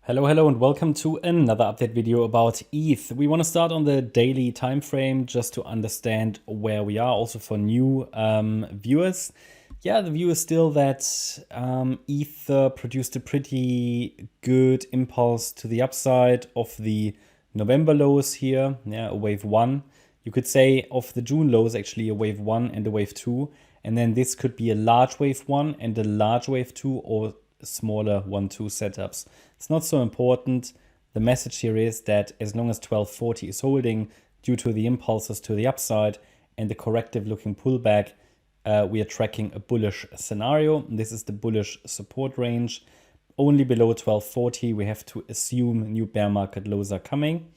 Hello, and welcome to another update video about ETH. We want to start on the daily time frame just to understand where we are, also for new viewers. Yeah, the view is still that ETH produced a pretty good impulse to the upside of the November lows here. Yeah, a wave one. You could say of the June lows, actually a wave one and a wave two. And then this could be a large wave one and a large wave two, or smaller 1-2 setups. It's not so important. The message here is that as long as 1240 is holding due to the impulses to the upside and the corrective looking pullback, we are tracking a bullish scenario. This is the bullish support range. Only below 1240 we have to assume new bear market lows are coming.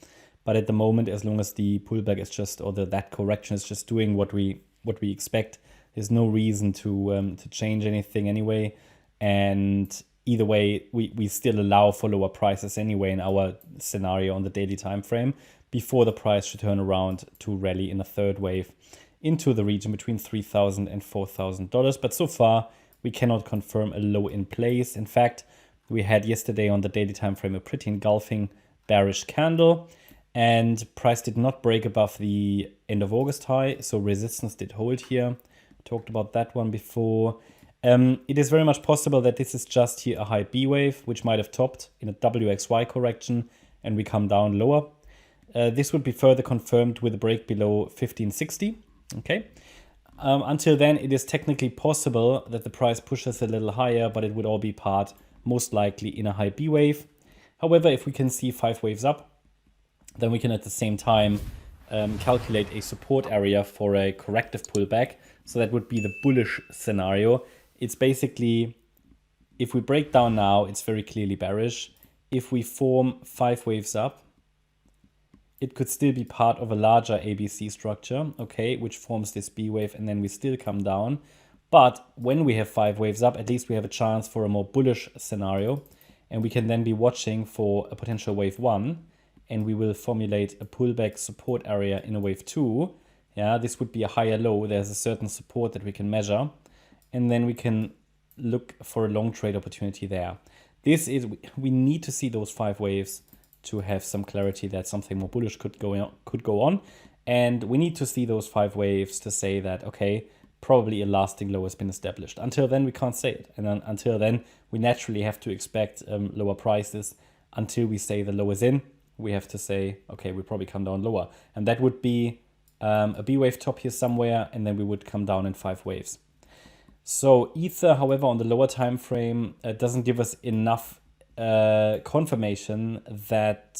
But at the moment, as long as the pullback is just, or that correction is just doing what we expect, there's no reason to change anything anyway. And either way, we still allow for lower prices anyway in our scenario on the daily time frame before the price should turn around to rally in a third wave into the region between $3,000 and $4,000. But so far, we cannot confirm a low in place. In fact, we had yesterday on the daily time frame a pretty engulfing bearish candle, and price did not break above the end of August high, so resistance did hold here. Talked about that one before. It is very much possible that this is just here a high B wave, which might have topped in a WXY correction and we come down lower. This would be further confirmed with a break below 1560. Okay. Until then, it is technically possible that the price pushes a little higher, but it would all be part, most likely, in a high B wave. However, if we can see 5 waves up, then we can at the same time calculate a support area for a corrective pullback. So that would be the bullish scenario. It's basically, if we break down now, it's very clearly bearish. If we form 5 waves up, it could still be part of a larger ABC structure, okay, which forms this B wave, and then we still come down. But when we have 5 waves up, at least we have a chance for a more bullish scenario, and we can then be watching for a potential wave 1, and we will formulate a pullback support area in a wave 2. Yeah, this would be a higher low. There's a certain support that we can measure, and then we can look for a long trade opportunity there. This is, we need to see those 5 waves to have some clarity that something more bullish could go on. And we need to see those 5 waves to say that, okay, probably a lasting low has been established. Until then, we can't say it. And then, until then, we naturally have to expect lower prices. Until we say the low is in, we have to say, okay, we probably come down lower. And that would be a B wave top here somewhere, and then we would come down in 5 waves. So Ether, however, on the lower time frame, doesn't give us enough confirmation that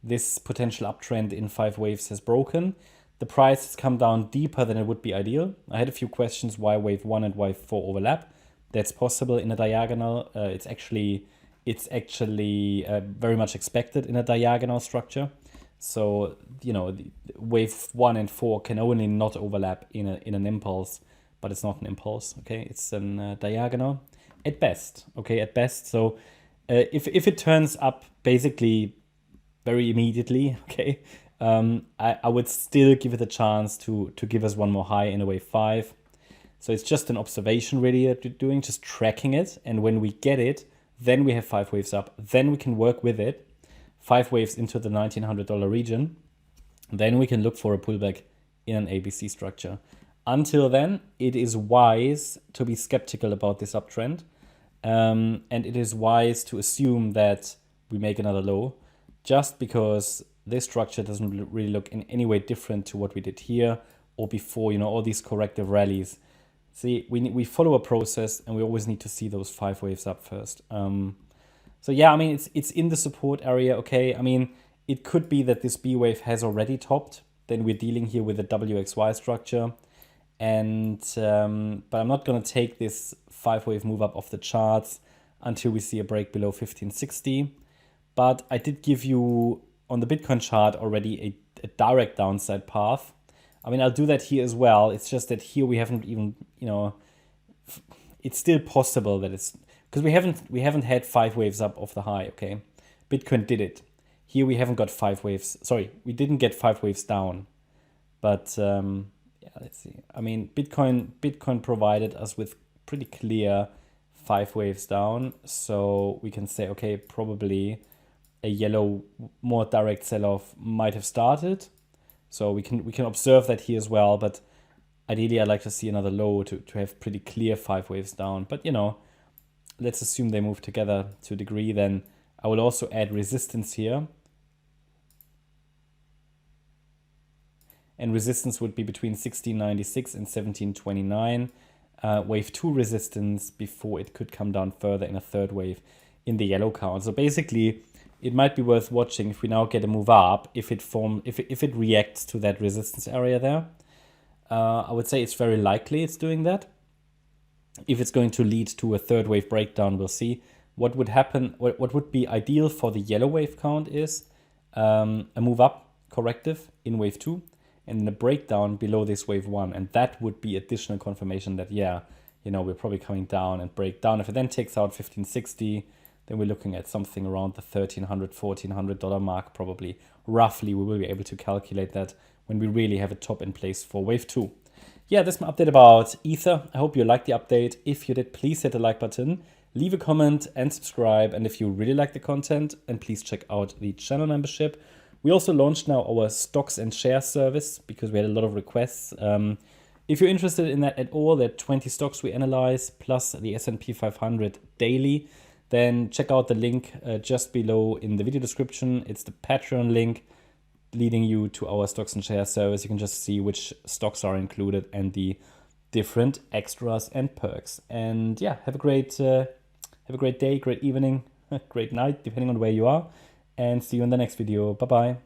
this potential uptrend in 5 waves has broken. The price has come down deeper than it would be ideal. I had a few questions why wave 1 and wave 4 overlap. That's possible in a diagonal. It's actually very much expected in a diagonal structure. So, you know, wave 1 and 4 can only not overlap in an impulse. But it's not an impulse, okay? It's a diagonal at best, okay? At best. So if it turns up basically very immediately, okay, I would still give it a chance to give us one more high in a wave 5. So it's just an observation really that we're doing, just tracking it. And when we get it, then we have 5 waves up. Then we can work with it, 5 waves into the $1,900 region. Then we can look for a pullback in an ABC structure. Until then, it is wise to be skeptical about this uptrend. And it is wise to assume that we make another low, just because this structure doesn't really look in any way different to what we did here or before, you know, all these corrective rallies. See, we follow a process, and we always need to see those 5 waves up first. So yeah, I mean, it's in the support area, okay? I mean, it could be that this B wave has already topped. Then we're dealing here with a WXY structure. And but I'm not going to take this 5 wave move up off the charts until we see a break below 1560. But I did give you on the Bitcoin chart already a direct downside path. I mean, I'll do that here as well. It's just that here we haven't even, you know, it's still possible that it's, because we haven't had 5 waves up off the high, okay? Bitcoin did it. Here we haven't got 5 waves. Sorry, we didn't get 5 waves down. But yeah, let's see. I mean, Bitcoin provided us with pretty clear 5 waves down. So we can say, okay, probably a yellow, more direct sell-off might have started. So we can observe that here as well, but ideally I'd like to see another low to have pretty clear 5 waves down. But you know, let's assume they move together to a degree. Then I will also add resistance here. And resistance would be between 1696 and 1729. Wave 2 resistance before it could come down further in a third wave in the yellow count. So basically, it might be worth watching if we now get a move up, if it reacts to that resistance area there. I would say it's very likely it's doing that. If it's going to lead to a third wave breakdown, we'll see. What would happen, what would be ideal for the yellow wave count is a move up corrective in wave 2 and then a breakdown below this wave 1. And that would be additional confirmation that, yeah, you know, we're probably coming down and break down. If it then takes out 1560, then we're looking at something around the $1,300, $1,400 mark probably. Roughly, we will be able to calculate that when we really have a top in place for wave 2. Yeah, that's my update about Ether. I hope you liked the update. If you did, please hit the like button, leave a comment and subscribe. And if you really like the content, and please check out the channel membership. We also launched now our stocks and shares service because we had a lot of requests. If you're interested in that at all, there are 20 stocks we analyze plus the S&P 500 daily. Then check out the link just below in the video description. It's the Patreon link leading you to our stocks and shares service. You can just see which stocks are included and the different extras and perks. And yeah, have a great day, great evening, great night, depending on where you are. And see you in the next video. Bye-bye.